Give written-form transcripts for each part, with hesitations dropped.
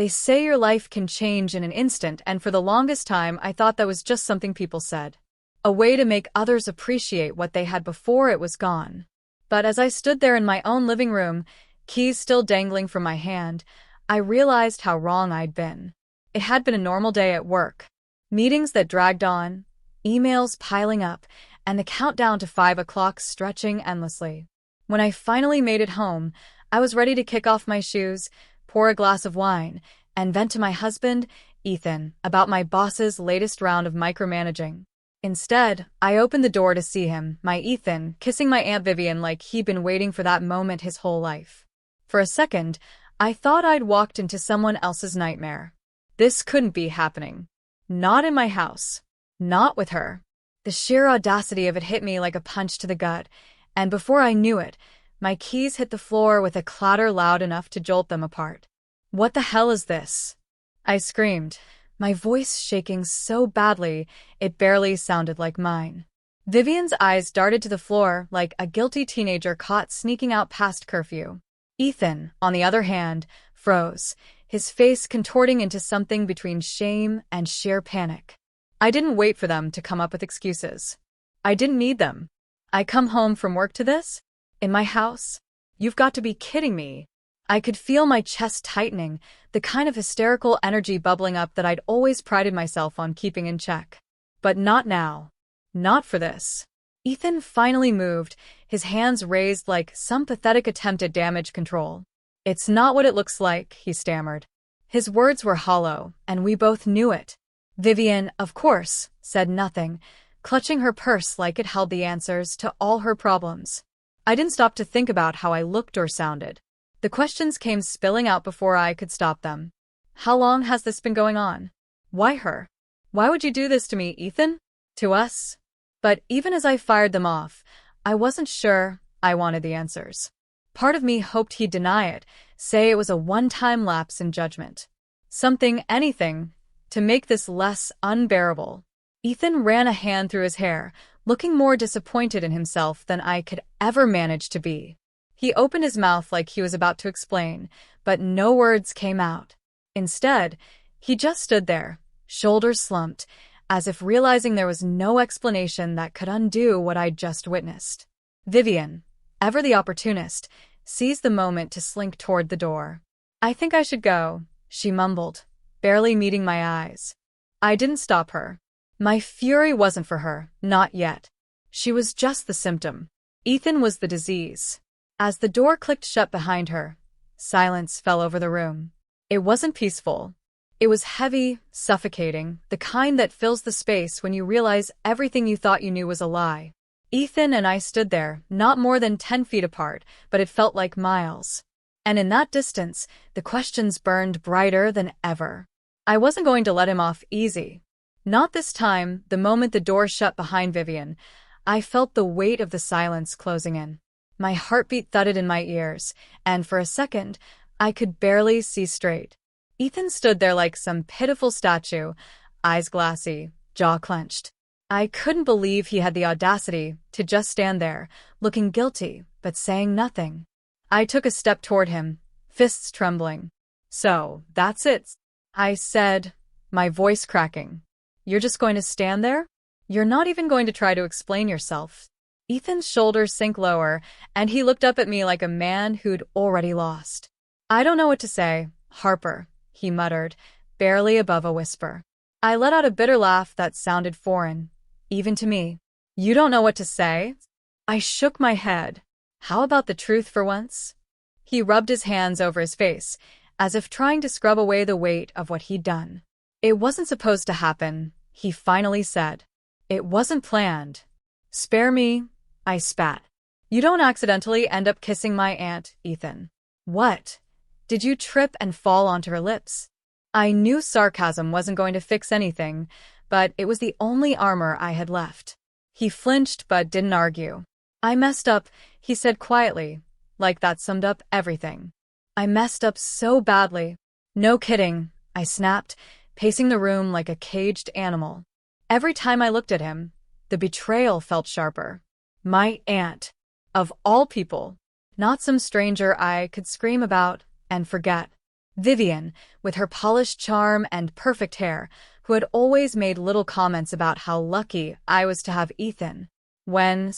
They say your life can change in an instant, and for the longest time I thought that was just something people said. A way to make others appreciate what they had before it was gone. But as I stood there in my own living room, keys still dangling from my hand, I realized how wrong I'd been. It had been a normal day at work. Meetings that dragged on, emails piling up, and the countdown to 5 o'clock stretching endlessly. When I finally made it home, I was ready to kick off my shoes, pour a glass of wine, and vent to my husband, Ethan, about my boss's latest round of micromanaging. Instead, I opened the door to see him, my Ethan, kissing my Aunt Vivian like he'd been waiting for that moment his whole life. For a second, I thought I'd walked into someone else's nightmare. This couldn't be happening. Not in my house. Not with her. The sheer audacity of it hit me like a punch to the gut, and before I knew it, my keys hit the floor with a clatter loud enough to jolt them apart. "What the hell is this?" I screamed, my voice shaking so badly it barely sounded like mine. Vivian's eyes darted to the floor like a guilty teenager caught sneaking out past curfew. Ethan, on the other hand, froze, his face contorting into something between shame and sheer panic. I didn't wait for them to come up with excuses. I didn't need them. I come home from work to this? In my house? You've got to be kidding me. I could feel my chest tightening, the kind of hysterical energy bubbling up that I'd always prided myself on keeping in check. But not now. Not for this. Ethan finally moved, his hands raised like some pathetic attempt at damage control. "It's not what it looks like," he stammered. His words were hollow, and we both knew it. Vivian, of course, said nothing, clutching her purse like it held the answers to all her problems. I didn't stop to think about how I looked or sounded. The questions came spilling out before I could stop them. "How long has this been going on? Why her? Why would you do this to me, Ethan? To us?" But even as I fired them off, I wasn't sure I wanted the answers. Part of me hoped he'd deny it, say it was a one-time lapse in judgment. Something, anything, to make this less unbearable. Ethan ran a hand through his hair, looking more disappointed in himself than I could ever manage to be. He opened his mouth like he was about to explain, but no words came out. Instead, he just stood there, shoulders slumped, as if realizing there was no explanation that could undo what I'd just witnessed. Vivian, ever the opportunist, seized the moment to slink toward the door. "I think I should go," she mumbled, barely meeting my eyes. I didn't stop her. My fury wasn't for her, not yet. She was just the symptom. Ethan was the disease. As the door clicked shut behind her, silence fell over the room. It wasn't peaceful. It was heavy, suffocating, the kind that fills the space when you realize everything you thought you knew was a lie. Ethan and I stood there, not more than 10 feet apart, but it felt like miles. And in that distance, the questions burned brighter than ever. I wasn't going to let him off easy. Not this time. The moment the door shut behind Vivian, I felt the weight of the silence closing in. My heartbeat thudded in my ears, and for a second, I could barely see straight. Ethan stood there like some pitiful statue, eyes glassy, jaw clenched. I couldn't believe he had the audacity to just stand there, looking guilty, but saying nothing. I took a step toward him, fists trembling. "So, that's it," I said, my voice cracking. "You're just going to stand there? You're not even going to try to explain yourself?" Ethan's shoulders sank lower, and he looked up at me like a man who'd already lost. "I don't know what to say, Harper," he muttered, barely above a whisper. I let out a bitter laugh that sounded foreign, even to me. "You don't know what to say?" I shook my head. "How about the truth for once?" He rubbed his hands over his face, as if trying to scrub away the weight of what he'd done. "It wasn't supposed to happen," he finally said. "It wasn't planned." "Spare me," I spat. "You don't accidentally end up kissing my aunt, Ethan." "What? Did you trip and fall onto her lips?" I knew sarcasm wasn't going to fix anything, but it was the only armor I had left. He flinched but didn't argue. "I messed up," he said quietly, like that summed up everything. "I messed up so badly." "No kidding," I snapped, pacing the room like a caged animal. Every time I looked at him, the betrayal felt sharper. My aunt. Of all people. Not some stranger I could scream about and forget. Vivian, with her polished charm and perfect hair, who had always made little comments about how lucky I was to have Ethan. When?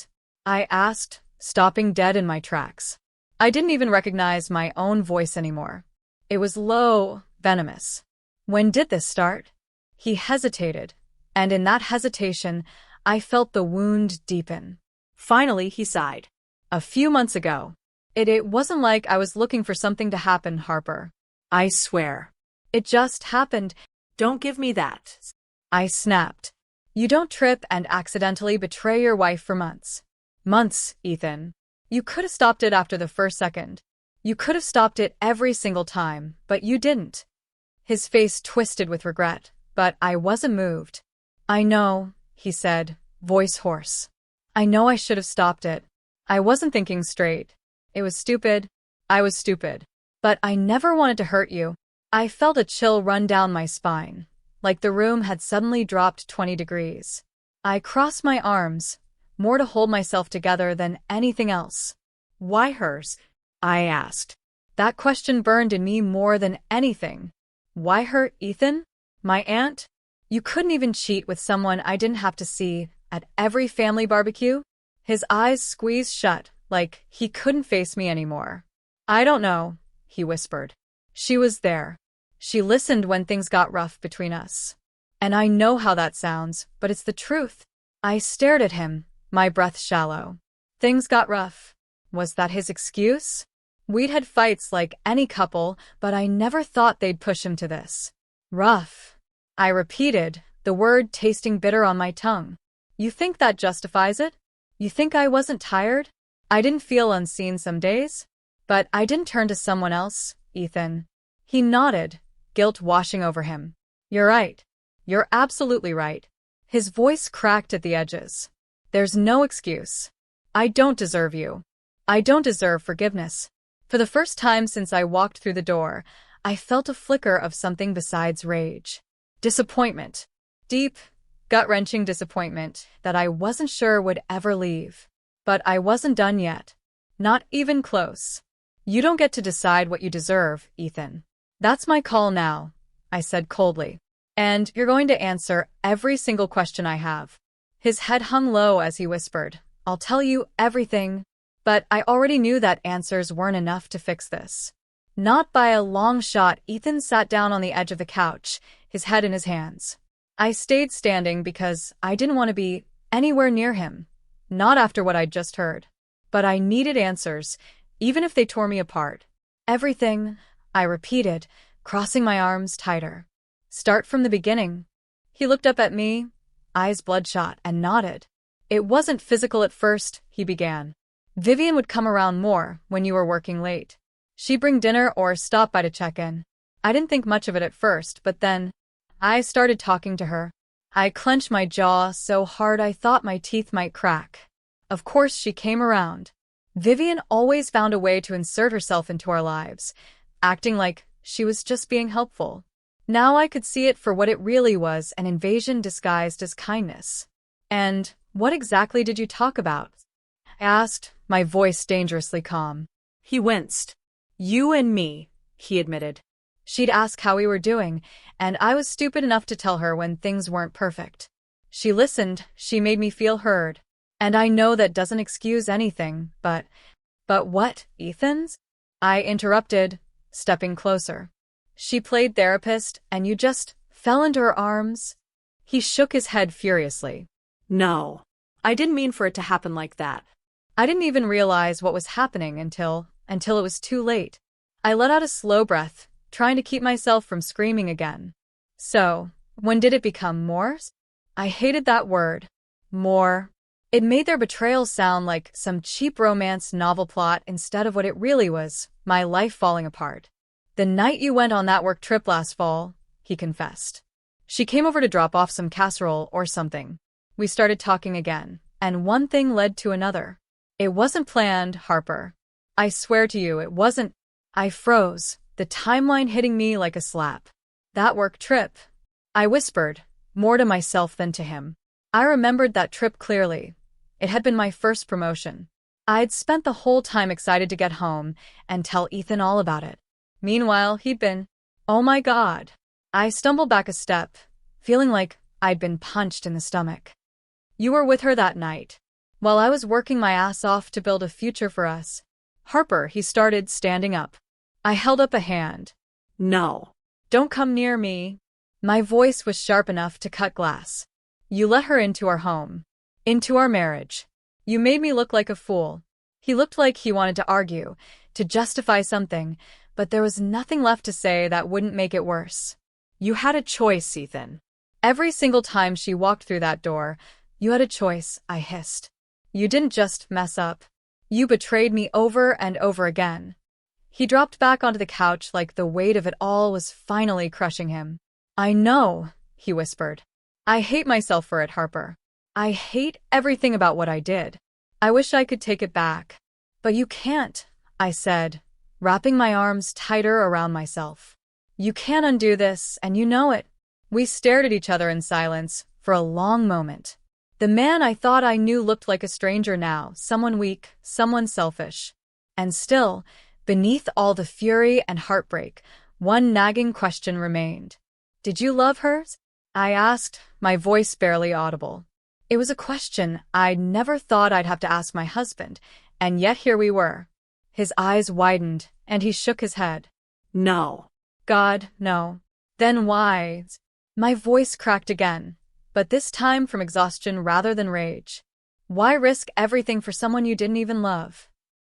I asked, stopping dead in my tracks. I didn't even recognize my own voice anymore. It was low, venomous. When did this start? He hesitated, and in that hesitation, I felt the wound deepen. Finally, he sighed. A few months ago. It wasn't like I was looking for something to happen, Harper. I swear. It just happened. Don't give me that. I snapped. You don't trip and accidentally betray your wife for months. Months, Ethan. You could have stopped it after the first second. You could have stopped it every single time, but you didn't. His face twisted with regret, but I wasn't moved. I know, he said, voice hoarse. I know I should have stopped it. I wasn't thinking straight. It was stupid. I was stupid. But I never wanted to hurt you. I felt a chill run down my spine, like the room had suddenly dropped 20 degrees. I crossed my arms, more to hold myself together than anything else. Why hers? I asked. That question burned in me more than anything. Why her, Ethan? My aunt? You couldn't even cheat with someone I didn't have to see at every family barbecue? His eyes squeezed shut, like he couldn't face me anymore. I don't know, he whispered. She was there. She listened when things got rough between us. And I know how that sounds, but it's the truth. I stared at him, my breath shallow. Things got rough. Was that his excuse? We'd had fights like any couple, but I never thought they'd push him to this. Rough. I repeated, the word tasting bitter on my tongue. You think that justifies it? You think I wasn't tired? I didn't feel unseen some days? But I didn't turn to someone else, Ethan. He nodded, guilt washing over him. You're right. You're absolutely right. His voice cracked at the edges. There's no excuse. I don't deserve you. I don't deserve forgiveness. For the first time since I walked through the door, I felt a flicker of something besides rage. Disappointment. Deep, gut-wrenching disappointment that I wasn't sure would ever leave. But I wasn't done yet. Not even close. You don't get to decide what you deserve, Ethan. That's my call now, I said coldly. And you're going to answer every single question I have. His head hung low as he whispered, I'll tell you everything. But I already knew that answers weren't enough to fix this. Not by a long shot. Ethan sat down on the edge of the couch, his head in his hands. I stayed standing because I didn't want to be anywhere near him. Not after what I'd just heard. But I needed answers, even if they tore me apart. Everything, I repeated, crossing my arms tighter. Start from the beginning. He looked up at me, eyes bloodshot, and nodded. It wasn't physical at first, he began. Vivian would come around more when you were working late. She'd bring dinner or stop by to check in. I didn't think much of it at first, but then I started talking to her. I clenched my jaw so hard I thought my teeth might crack. Of course she came around. Vivian always found a way to insert herself into our lives, acting like she was just being helpful. Now I could see it for what it really was, an invasion disguised as kindness. And what exactly did you talk about? I asked, my voice dangerously calm. He winced. You and me, he admitted. She'd ask how we were doing, and I was stupid enough to tell her when things weren't perfect. She listened, she made me feel heard. And I know that doesn't excuse anything, but what, Ethan's? I interrupted, stepping closer. She played therapist, and you just fell into her arms? He shook his head furiously. No, I didn't mean for it to happen like that. I didn't even realize what was happening until it was too late. I let out a slow breath, trying to keep myself from screaming again. So, when did it become more? I hated that word. More. It made their betrayal sound like some cheap romance novel plot instead of what it really was, my life falling apart. The night you went on that work trip last fall, he confessed. She came over to drop off some casserole or something. We started talking again, and one thing led to another. It wasn't planned, Harper. I swear to you, it wasn't. I froze, the timeline hitting me like a slap. That work trip. I whispered, more to myself than to him. I remembered that trip clearly. It had been my first promotion. I'd spent the whole time excited to get home and tell Ethan all about it. Meanwhile, he'd been. Oh my God. I stumbled back a step, feeling like I'd been punched in the stomach. You were with her that night. While I was working my ass off to build a future for us. Harper, he started, standing up. I held up a hand. No. Don't come near me. My voice was sharp enough to cut glass. You let her into our home. Into our marriage. You made me look like a fool. He looked like he wanted to argue, to justify something, but there was nothing left to say that wouldn't make it worse. You had a choice, Ethan. Every single time she walked through that door, you had a choice, I hissed. You didn't just mess up. You betrayed me over and over again. He dropped back onto the couch like the weight of it all was finally crushing him. I know, he whispered. I hate myself for it, Harper. I hate everything about what I did. I wish I could take it back. But you can't, I said, wrapping my arms tighter around myself. You can't undo this, and you know it. We stared at each other in silence for a long moment. The man I thought I knew looked like a stranger now, someone weak, someone selfish. And still, beneath all the fury and heartbreak, one nagging question remained. Did you love her? I asked, my voice barely audible. It was a question I'd never thought I'd have to ask my husband, and yet here we were. His eyes widened, and he shook his head. No. God, no. Then why? My voice cracked again, but this time from exhaustion rather than rage. Why risk everything for someone you didn't even love?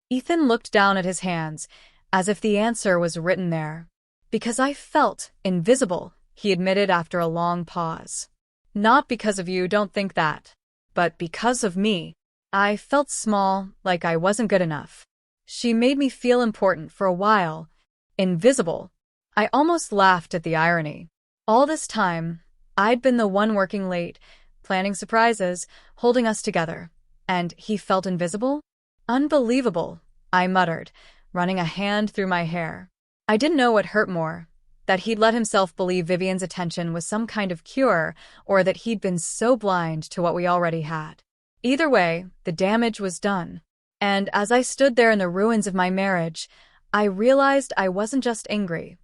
Ethan looked down at his hands, as if the answer was written there. Because I felt invisible, he admitted after a long pause. Not because of you, don't think that. But because of me. I felt small, like I wasn't good enough. She made me feel important for a while. Invisible. I almost laughed at the irony. All this time, I'd been the one working late, planning surprises, holding us together. And he felt invisible? Unbelievable, I muttered, running a hand through my hair. I didn't know what hurt more. That he'd let himself believe Vivian's attention was some kind of cure, or that he'd been so blind to what we already had. Either way, the damage was done. And as I stood there in the ruins of my marriage, I realized I wasn't just angry.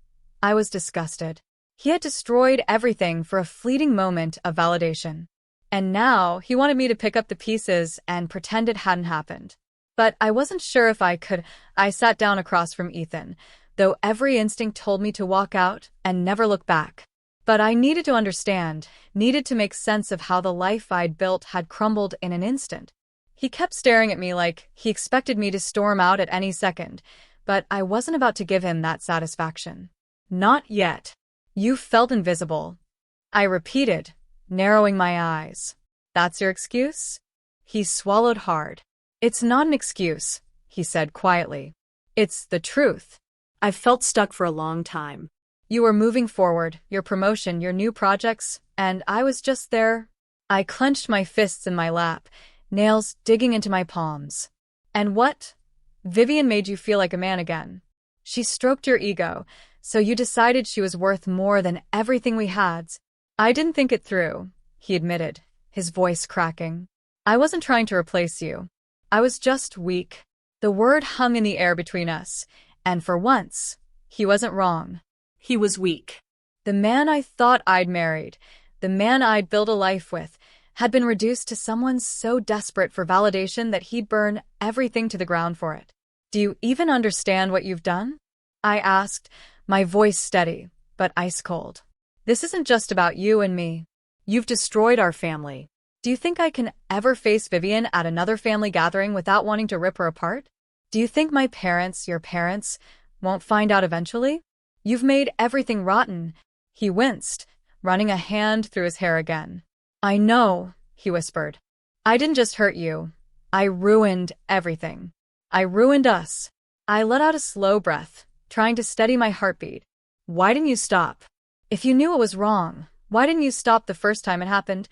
I was disgusted. He had destroyed everything for a fleeting moment of validation. And now he wanted me to pick up the pieces and pretend it hadn't happened. But I wasn't sure if I could. I sat down across from Ethan, though every instinct told me to walk out and never look back. But I needed to understand, needed to make sense of how the life I'd built had crumbled in an instant. He kept staring at me like he expected me to storm out at any second, but I wasn't about to give him that satisfaction. Not yet. You felt invisible. I repeated, narrowing my eyes. That's your excuse? He swallowed hard. It's not an excuse, he said quietly. It's the truth. I've felt stuck for a long time. You were moving forward, your promotion, your new projects, and I was just there. I clenched my fists in my lap, nails digging into my palms. And what? Vivian made you feel like a man again. She stroked your ego, so you decided she was worth more than everything we had. I didn't think it through, he admitted, his voice cracking. I wasn't trying to replace you. I was just weak. The word hung in the air between us. And for once, he wasn't wrong. He was weak. The man I thought I'd married, the man I'd built a life with, had been reduced to someone so desperate for validation that he'd burn everything to the ground for it. Do you even understand what you've done? I asked, my voice steady, but ice cold. This isn't just about you and me. You've destroyed our family. Do you think I can ever face Vivian at another family gathering without wanting to rip her apart? Do you think my parents, your parents, won't find out eventually? You've made everything rotten. He winced, running a hand through his hair again. I know, he whispered. I didn't just hurt you. I ruined everything. I ruined us. I let out a slow breath, trying to steady my heartbeat. Why didn't you stop? If you knew it was wrong, why didn't you stop the first time it happened?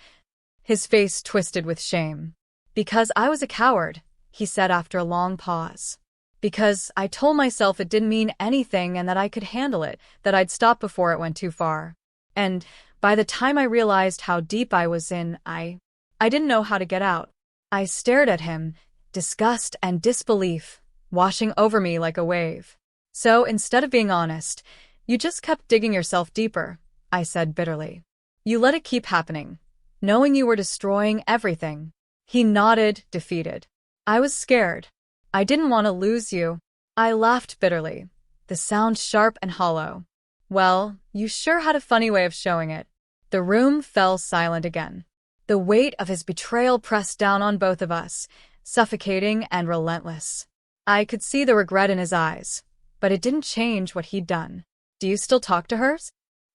His face twisted with shame. Because I was a coward, he said after a long pause. Because I told myself it didn't mean anything and that I could handle it, that I'd stop before it went too far. And by the time I realized how deep I was in, I didn't know how to get out. I stared at him, disgust and disbelief, washing over me like a wave. So instead of being honest, you just kept digging yourself deeper, I said bitterly. You let it keep happening, knowing you were destroying everything. He nodded, defeated. I was scared. I didn't want to lose you. I laughed bitterly, the sound sharp and hollow. Well, you sure had a funny way of showing it. The room fell silent again. The weight of his betrayal pressed down on both of us, suffocating and relentless. I could see the regret in his eyes, but it didn't change what he'd done. Do you still talk to her?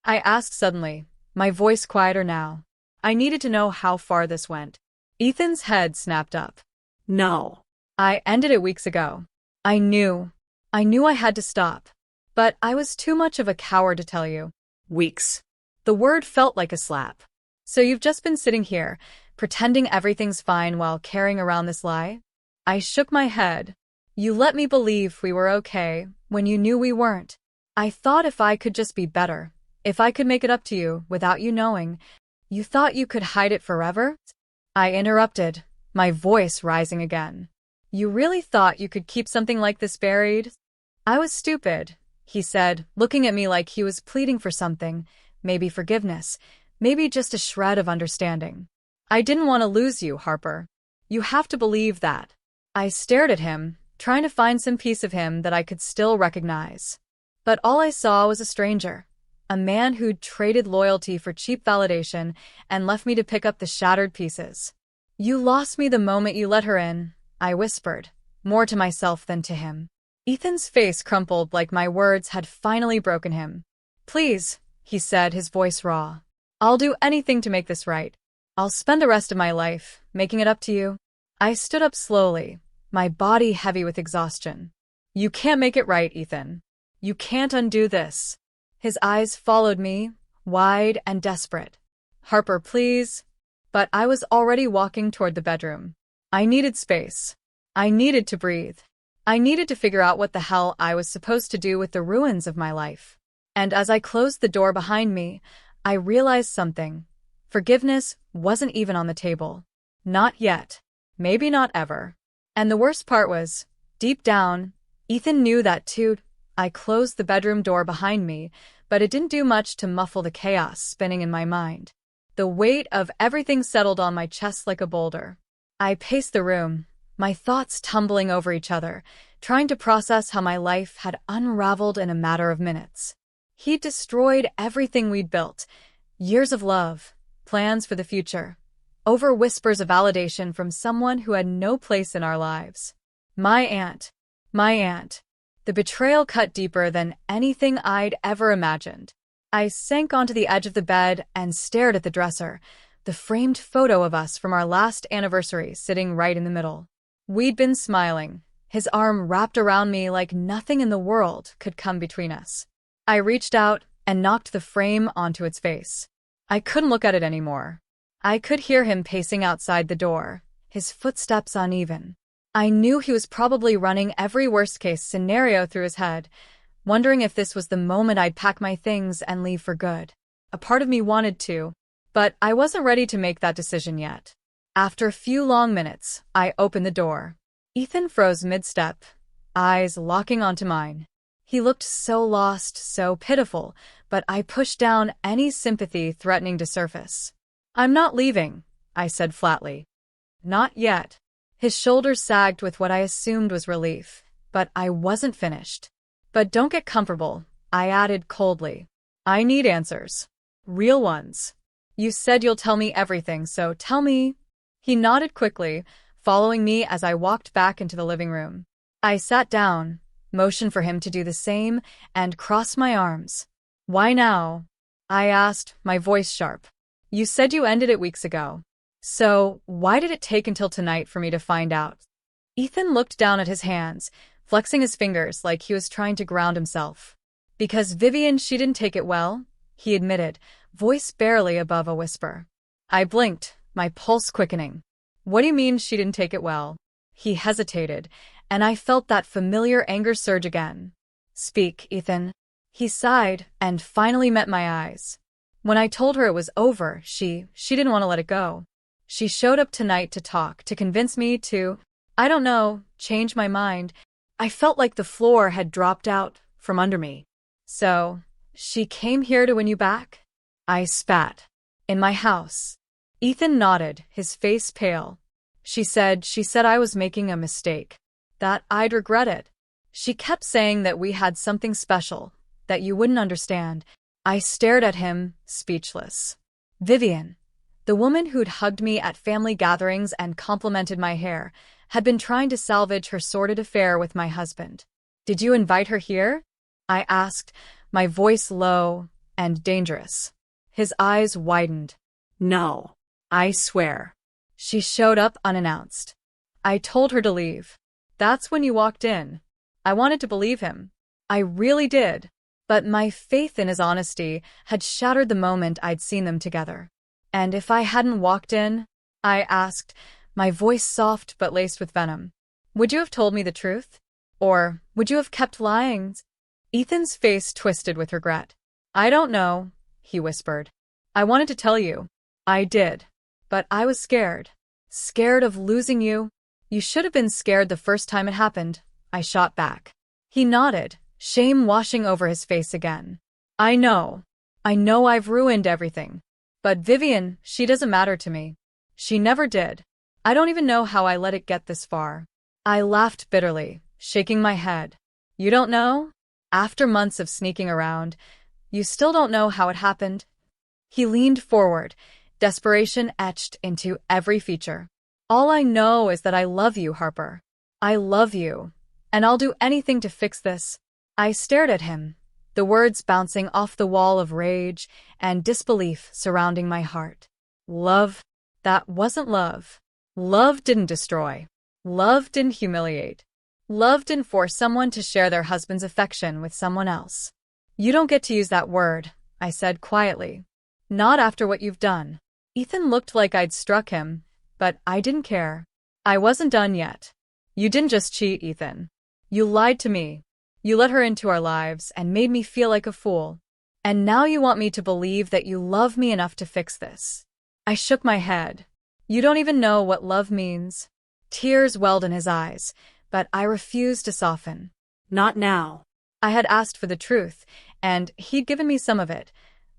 I asked suddenly, my voice quieter now. I needed to know how far this went. Ethan's head snapped up. No. I ended it weeks ago. I knew I had to stop. But I was too much of a coward to tell you. Weeks. The word felt like a slap. So you've just been sitting here, pretending everything's fine while carrying around this lie? I shook my head. You let me believe we were okay when you knew we weren't. I thought if I could just be better, if I could make it up to you without you knowing, you thought you could hide it forever? I interrupted, my voice rising again. You really thought you could keep something like this buried? I was stupid, he said, looking at me like he was pleading for something, maybe forgiveness, maybe just a shred of understanding. I didn't want to lose you, Harper. You have to believe that. I stared at him, trying to find some piece of him that I could still recognize. But all I saw was a stranger, a man who'd traded loyalty for cheap validation and left me to pick up the shattered pieces. You lost me the moment you let her in, I whispered, more to myself than to him. Ethan's face crumpled like my words had finally broken him. Please, he said, his voice raw. I'll do anything to make this right. I'll spend the rest of my life making it up to you. I stood up slowly, my body heavy with exhaustion. You can't make it right, Ethan. You can't undo this. His eyes followed me, wide and desperate. Harper, please. But I was already walking toward the bedroom. I needed space. I needed to breathe. I needed to figure out what the hell I was supposed to do with the ruins of my life. And as I closed the door behind me, I realized something. Forgiveness wasn't even on the table. Not yet. Maybe not ever. And the worst part was, deep down, Ethan knew that too. I closed the bedroom door behind me, but it didn't do much to muffle the chaos spinning in my mind. The weight of everything settled on my chest like a boulder. I paced the room, my thoughts tumbling over each other, trying to process how my life had unraveled in a matter of minutes. He'd destroyed everything we'd built, years of love, plans for the future, over whispers of validation from someone who had no place in our lives. My aunt. The betrayal cut deeper than anything I'd ever imagined. I sank onto the edge of the bed and stared at the dresser, the framed photo of us from our last anniversary sitting right in the middle. We'd been smiling, his arm wrapped around me like nothing in the world could come between us. I reached out and knocked the frame onto its face. I couldn't look at it anymore. I could hear him pacing outside the door, his footsteps uneven. I knew he was probably running every worst-case scenario through his head, wondering if this was the moment I'd pack my things and leave for good. A part of me wanted to, but I wasn't ready to make that decision yet. After a few long minutes, I opened the door. Ethan froze mid-step, eyes locking onto mine. He looked so lost, so pitiful, but I pushed down any sympathy threatening to surface. I'm not leaving, I said flatly. Not yet. His shoulders sagged with what I assumed was relief, but I wasn't finished. But don't get comfortable, I added coldly. I need answers. Real ones. You said you'll tell me everything, so tell me. He nodded quickly, following me as I walked back into the living room. I sat down, motioned for him to do the same, and crossed my arms. Why now? I asked, my voice sharp. You said you ended it weeks ago. So, why did it take until tonight for me to find out? Ethan looked down at his hands, flexing his fingers like he was trying to ground himself. Because Vivian, she didn't take it well, he admitted, voice barely above a whisper. I blinked, my pulse quickening. What do you mean she didn't take it well? He hesitated, and I felt that familiar anger surge again. Speak, Ethan. He sighed and finally met my eyes. When I told her it was over, she didn't want to let it go. She showed up tonight to talk, to convince me to, I don't know, change my mind. I felt like the floor had dropped out from under me. So, she came here to win you back? I spat. In my house. Ethan nodded, his face pale. She said I was making a mistake. That I'd regret it. She kept saying that we had something special, that you wouldn't understand. I stared at him, speechless. Vivian, the woman who'd hugged me at family gatherings and complimented my hair, had been trying to salvage her sordid affair with my husband. Did you invite her here? I asked, my voice low and dangerous. His eyes widened. No. I swear. She showed up unannounced. I told her to leave. That's when you walked in. I wanted to believe him. I really did. But my faith in his honesty had shattered the moment I'd seen them together. And if I hadn't walked in, I asked, my voice soft but laced with venom, would you have told me the truth? Or would you have kept lying? Ethan's face twisted with regret. I don't know, he whispered. I wanted to tell you. I did. But I was scared. Scared of losing you. You should have been scared the first time it happened, I shot back. He nodded, shame washing over his face again. I know I've ruined everything. But Vivian, she doesn't matter to me. She never did. I don't even know how I let it get this far. I laughed bitterly, shaking my head. You don't know? After months of sneaking around, you still don't know how it happened? He leaned forward, desperation etched into every feature. All I know is that I love you, Harper. I love you. And I'll do anything to fix this. I stared at him, the words bouncing off the wall of rage and disbelief surrounding my heart. Love? That wasn't love. Love didn't destroy. Love didn't humiliate. Love didn't force someone to share their husband's affection with someone else. You don't get to use that word, I said quietly. Not after what you've done. Ethan looked like I'd struck him, but I didn't care. I wasn't done yet. You didn't just cheat, Ethan. You lied to me. You let her into our lives and made me feel like a fool. And now you want me to believe that you love me enough to fix this. I shook my head. You don't even know what love means. Tears welled in his eyes, but I refused to soften. Not now. I had asked for the truth, and he'd given me some of it,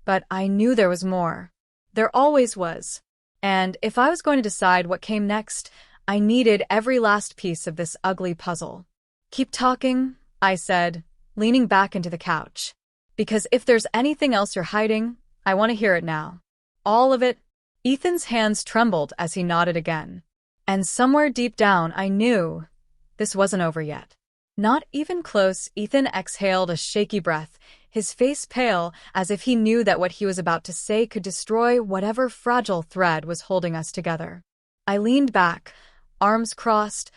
but I knew there was more. There always was. And if I was going to decide what came next, I needed every last piece of this ugly puzzle. Keep talking, I said, leaning back into the couch. Because if there's anything else you're hiding, I want to hear it now. All of it. Ethan's hands trembled as he nodded again. And somewhere deep down I knew this wasn't over yet. Not even close. Ethan exhaled a shaky breath, his face pale as if he knew that what he was about to say could destroy whatever fragile thread was holding us together. I leaned back, arms crossed,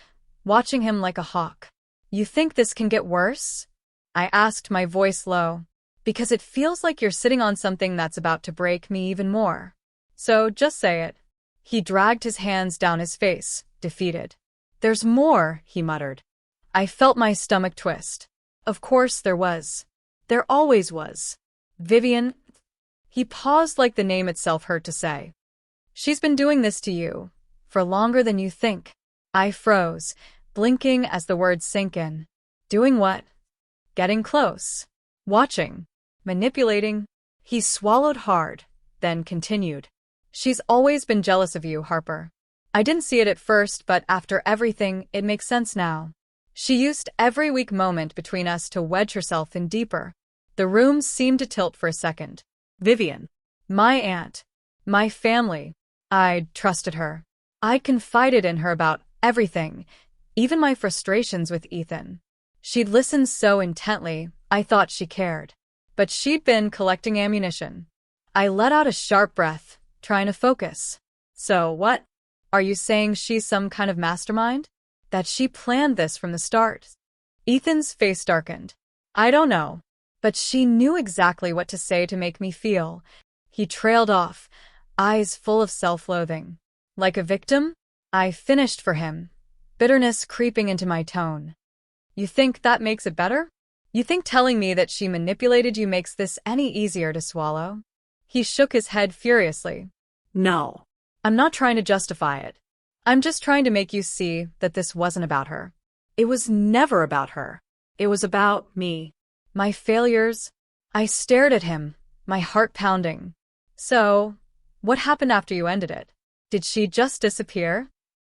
watching him like a hawk. You think this can get worse? I asked, my voice low. Because it feels like you're sitting on something that's about to break me even more. So just say it. He dragged his hands down his face, defeated. There's more, he muttered. I felt my stomach twist. Of course there was. There always was. Vivian. He paused like the name itself hurt to say. She's been doing this to you. For longer than you think. I froze, blinking as the words sank in. Doing what? Getting close. Watching. Manipulating. He swallowed hard, then continued. She's always been jealous of you, Harper. I didn't see it at first, but after everything, it makes sense now. She used every weak moment between us to wedge herself in deeper. The room seemed to tilt for a second. Vivian. My aunt. My family. I'd trusted her. I confided in her about everything, even my frustrations with Ethan. She'd listened so intently, I thought she cared. But she'd been collecting ammunition. I let out a sharp breath, trying to focus. So what? Are you saying she's some kind of mastermind? That she planned this from the start? Ethan's face darkened. I don't know. But she knew exactly what to say to make me feel. He trailed off, eyes full of self-loathing. Like a victim? I finished for him, bitterness creeping into my tone. You think that makes it better? You think telling me that she manipulated you makes this any easier to swallow? He shook his head furiously. No. I'm not trying to justify it. I'm just trying to make you see that this wasn't about her. It was never about her. It was about me. My failures? I stared at him, my heart pounding. So, what happened after you ended it? Did she just disappear?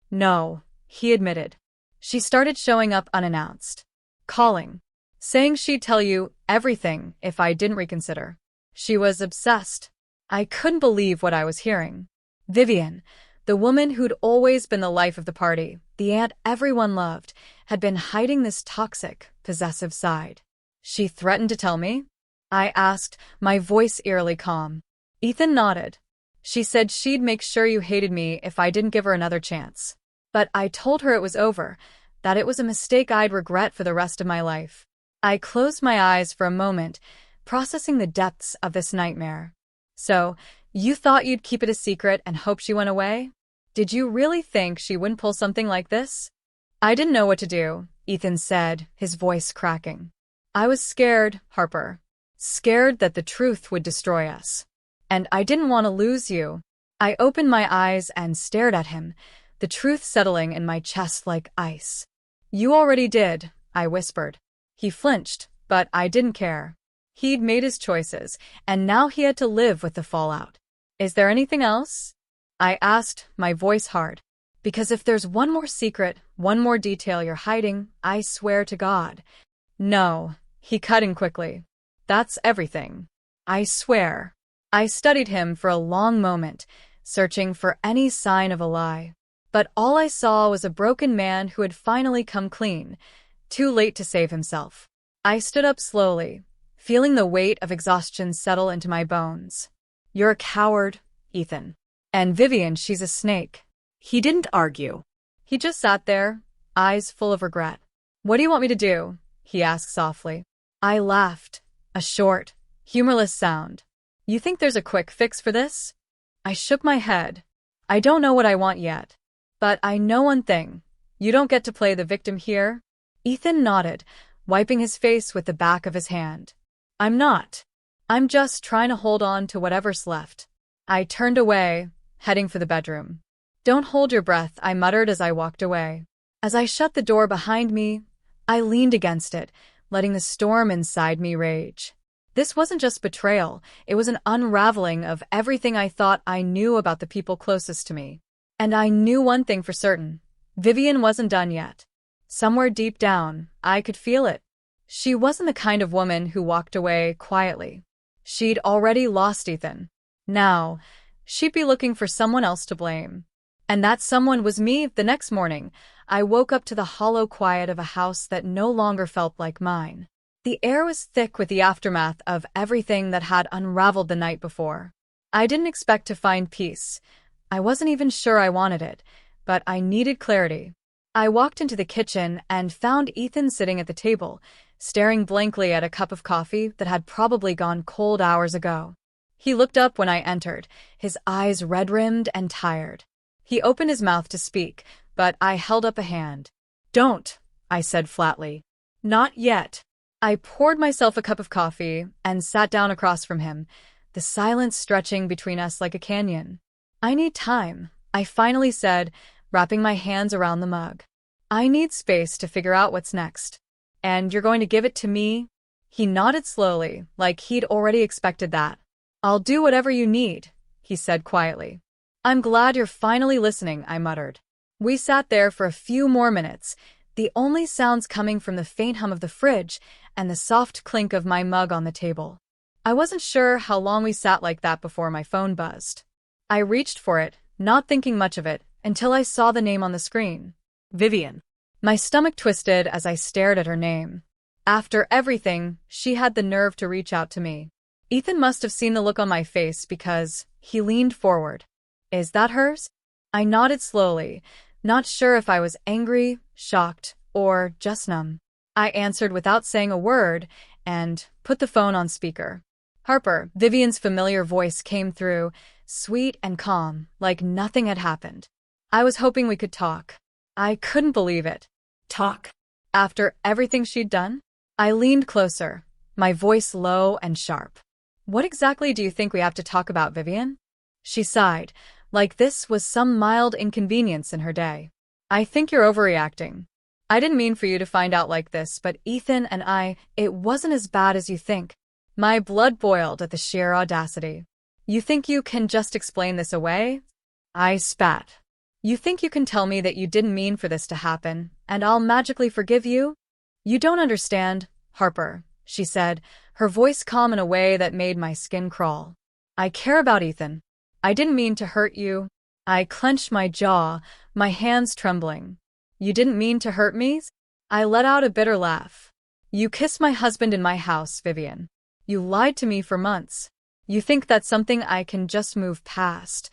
No, he admitted. She started showing up unannounced. Calling. Saying she'd tell you everything if I didn't reconsider. She was obsessed. I couldn't believe what I was hearing. Vivian, the woman who'd always been the life of the party, the aunt everyone loved, had been hiding this toxic, possessive side. She threatened to tell me? I asked, my voice eerily calm. Ethan nodded. She said she'd make sure you hated me if I didn't give her another chance. But I told her it was over, that it was a mistake I'd regret for the rest of my life. I closed my eyes for a moment, processing the depths of this nightmare. So, you thought you'd keep it a secret and hope she went away? Did you really think she wouldn't pull something like this? I didn't know what to do, Ethan said, his voice cracking. I was scared, Harper. Scared that the truth would destroy us. And I didn't want to lose you. I opened my eyes and stared at him, the truth settling in my chest like ice. You already did, I whispered. He flinched, but I didn't care. He'd made his choices, and now he had to live with the fallout. Is there anything else? I asked, my voice hard. Because if there's one more secret, one more detail you're hiding, I swear to God. No, he cut in quickly. That's everything. I swear. I studied him for a long moment, searching for any sign of a lie. But all I saw was a broken man who had finally come clean, too late to save himself. I stood up slowly, feeling the weight of exhaustion settle into my bones. You're a coward, Ethan. And Vivian, she's a snake. He didn't argue. He just sat there, eyes full of regret. What do you want me to do? He asked softly. I laughed, a short, humorless sound. You think there's a quick fix for this? I shook my head. I don't know what I want yet. But I know one thing. You don't get to play the victim here. Ethan nodded, wiping his face with the back of his hand. I'm not. I'm just trying to hold on to whatever's left. I turned away, heading for the bedroom. Don't hold your breath, I muttered as I walked away. As I shut the door behind me, I leaned against it, letting the storm inside me rage. This wasn't just betrayal, it was an unraveling of everything I thought I knew about the people closest to me. And I knew one thing for certain. Vivian wasn't done yet. Somewhere deep down, I could feel it. She wasn't the kind of woman who walked away quietly. She'd already lost Ethan. Now, she'd be looking for someone else to blame. And that someone was me. The next morning, I woke up to the hollow quiet of a house that no longer felt like mine. The air was thick with the aftermath of everything that had unraveled the night before. I didn't expect to find peace. I wasn't even sure I wanted it, but I needed clarity. I walked into the kitchen and found Ethan sitting at the table, staring blankly at a cup of coffee that had probably gone cold hours ago. He looked up when I entered, his eyes red-rimmed and tired. He opened his mouth to speak, but I held up a hand. Don't, I said flatly. Not yet. I poured myself a cup of coffee and sat down across from him, the silence stretching between us like a canyon. I need time, I finally said, wrapping my hands around the mug. I need space to figure out what's next. And you're going to give it to me? He nodded slowly, like he'd already expected that. I'll do whatever you need, he said quietly. I'm glad you're finally listening, I muttered. We sat there for a few more minutes, the only sounds coming from the faint hum of the fridge and the soft clink of my mug on the table. I wasn't sure how long we sat like that before my phone buzzed. I reached for it, not thinking much of it, until I saw the name on the screen. Vivian. My stomach twisted as I stared at her name. After everything, she had the nerve to reach out to me. Ethan must have seen the look on my face because he leaned forward. Is that hers? I nodded slowly, not sure if I was angry, shocked, or just numb. I answered without saying a word and put the phone on speaker. Harper, Vivian's familiar voice came through, sweet and calm, like nothing had happened. I was hoping we could talk. I couldn't believe it. Talk. After everything she'd done? I leaned closer, my voice low and sharp. What exactly do you think we have to talk about, Vivian? She sighed, like this was some mild inconvenience in her day. I think you're overreacting. I didn't mean for you to find out like this, but Ethan and it wasn't as bad as you think. My blood boiled at the sheer audacity. You think you can just explain this away? I spat. You think you can tell me that you didn't mean for this to happen, and I'll magically forgive you? You don't understand, Harper, she said, her voice calm in a way that made my skin crawl. I care about Ethan. I didn't mean to hurt you. I clenched my jaw, my hands trembling. You didn't mean to hurt me? I let out a bitter laugh. You kissed my husband in my house, Vivian. You lied to me for months. You think that's something I can just move past.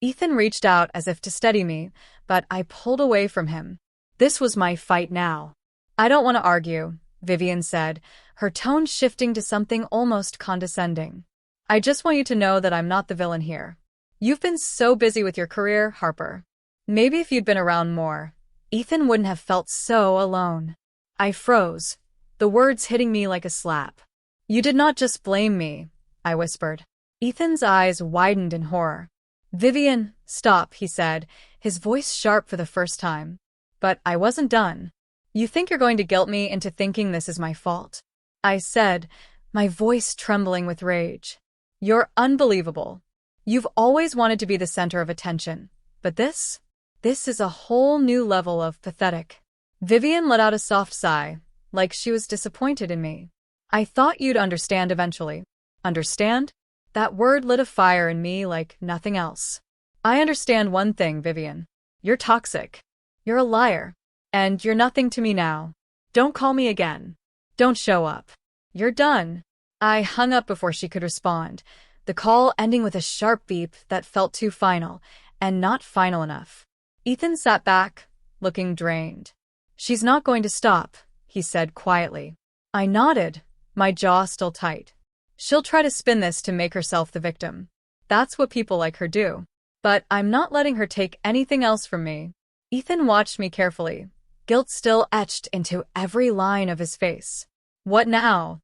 Ethan reached out as if to steady me, but I pulled away from him. This was my fight now. I don't want to argue, Vivian said, her tone shifting to something almost condescending. I just want you to know that I'm not the villain here. You've been so busy with your career, Harper. Maybe if you'd been around more, Ethan wouldn't have felt so alone. I froze, the words hitting me like a slap. You did not just blame me, I whispered. Ethan's eyes widened in horror. Vivian, stop, he said, his voice sharp for the first time. But I wasn't done. You think you're going to guilt me into thinking this is my fault? I said, my voice trembling with rage. You're unbelievable. You've always wanted to be the center of attention. But this is a whole new level of pathetic. Vivian let out a soft sigh, like she was disappointed in me. I thought you'd understand eventually. Understand? That word lit a fire in me like nothing else. I understand one thing, Vivian. You're toxic. You're a liar. And you're nothing to me now. Don't call me again. Don't show up. You're done. I hung up before she could respond, the call ending with a sharp beep that felt too final, and not final enough. Ethan sat back, looking drained. She's not going to stop, he said quietly. I nodded, my jaw still tight. She'll try to spin this to make herself the victim. That's what people like her do. But I'm not letting her take anything else from me. Ethan watched me carefully, guilt still etched into every line of his face. What now?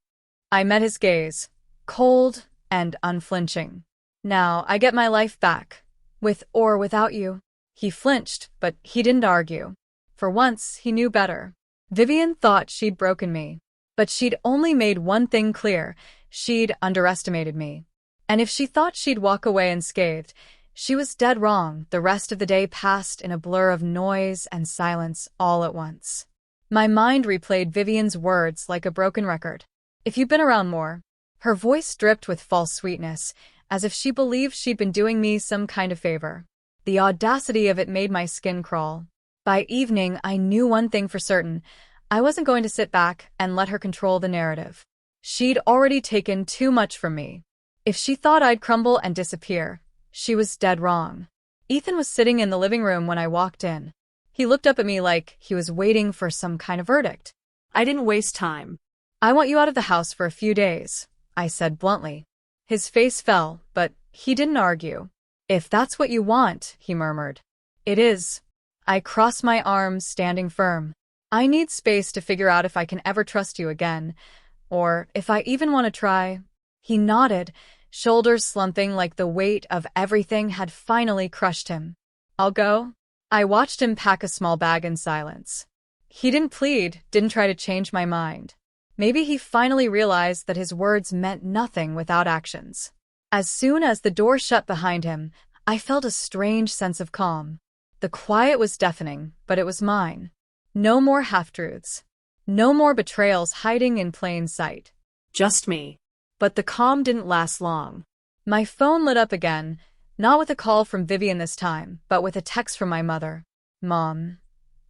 I met his gaze, cold and unflinching. Now I get my life back, with or without you. He flinched, but he didn't argue. For once, he knew better. Vivian thought she'd broken me. But she'd only made one thing clear. She'd underestimated me. And if she thought she'd walk away unscathed, she was dead wrong. The rest of the day passed in a blur of noise and silence all at once. My mind replayed Vivian's words like a broken record. If you'd been around more. Her voice dripped with false sweetness, as if she believed she'd been doing me some kind of favor. The audacity of it made my skin crawl. By evening, I knew one thing for certain. I wasn't going to sit back and let her control the narrative. She'd already taken too much from me. If she thought I'd crumble and disappear, she was dead wrong. Ethan was sitting in the living room when I walked in. He looked up at me like he was waiting for some kind of verdict. I didn't waste time. I want you out of the house for a few days, I said bluntly. His face fell, but he didn't argue. If that's what you want, he murmured. It is. I crossed my arms, standing firm. I need space to figure out if I can ever trust you again, or if I even want to try. He nodded, shoulders slumping like the weight of everything had finally crushed him. I'll go. I watched him pack a small bag in silence. He didn't plead, didn't try to change my mind. Maybe he finally realized that his words meant nothing without actions. As soon as the door shut behind him, I felt a strange sense of calm. The quiet was deafening, but it was mine. No more half-truths. No more betrayals hiding in plain sight. Just me. But the calm didn't last long. My phone lit up again, not with a call from Vivian this time, but with a text from my mother. Mom,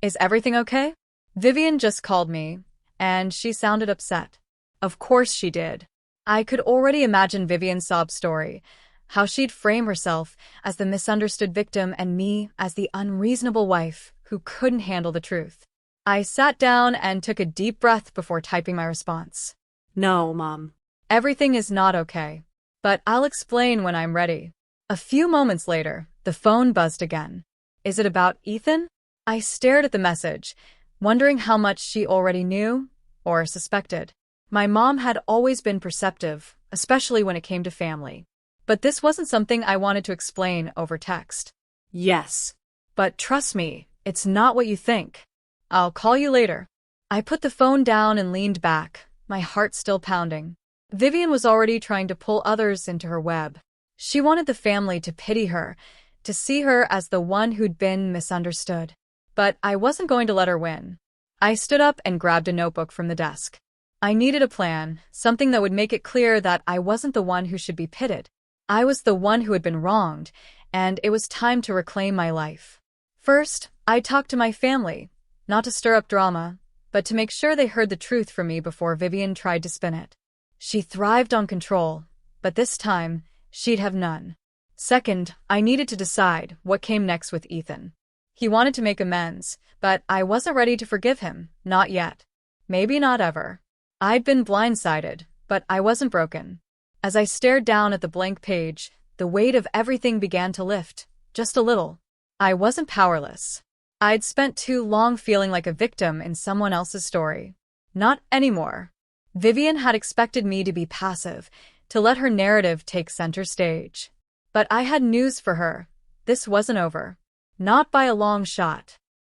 is everything okay? Vivian just called me, and she sounded upset. Of course she did. I could already imagine Vivian's sob story, how she'd frame herself as the misunderstood victim and me as the unreasonable wife who couldn't handle the truth. I sat down and took a deep breath before typing my response. No, Mom. Everything is not okay. But I'll explain when I'm ready. A few moments later, the phone buzzed again. Is it about Ethan? I stared at the message, wondering how much she already knew or suspected. My mom had always been perceptive, especially when it came to family. But this wasn't something I wanted to explain over text. Yes. But trust me, it's not what you think. I'll call you later. I put the phone down and leaned back, my heart still pounding. Vivian was already trying to pull others into her web. She wanted the family to pity her, to see her as the one who'd been misunderstood. But I wasn't going to let her win. I stood up and grabbed a notebook from the desk. I needed a plan, something that would make it clear that I wasn't the one who should be pitted. I was the one who had been wronged, and it was time to reclaim my life. First, I talked to my family, not to stir up drama, but to make sure they heard the truth from me before Vivian tried to spin it. She thrived on control, but this time, she'd have none. Second, I needed to decide what came next with Ethan. He wanted to make amends, but I wasn't ready to forgive him, not yet. Maybe not ever. I'd been blindsided, but I wasn't broken. As I stared down at the blank page, the weight of everything began to lift, just a little. I wasn't powerless. I'd spent too long feeling like a victim in someone else's story. Not anymore. Vivian had expected me to be passive, to let her narrative take center stage. But I had news for her. This wasn't over. Not by a long shot.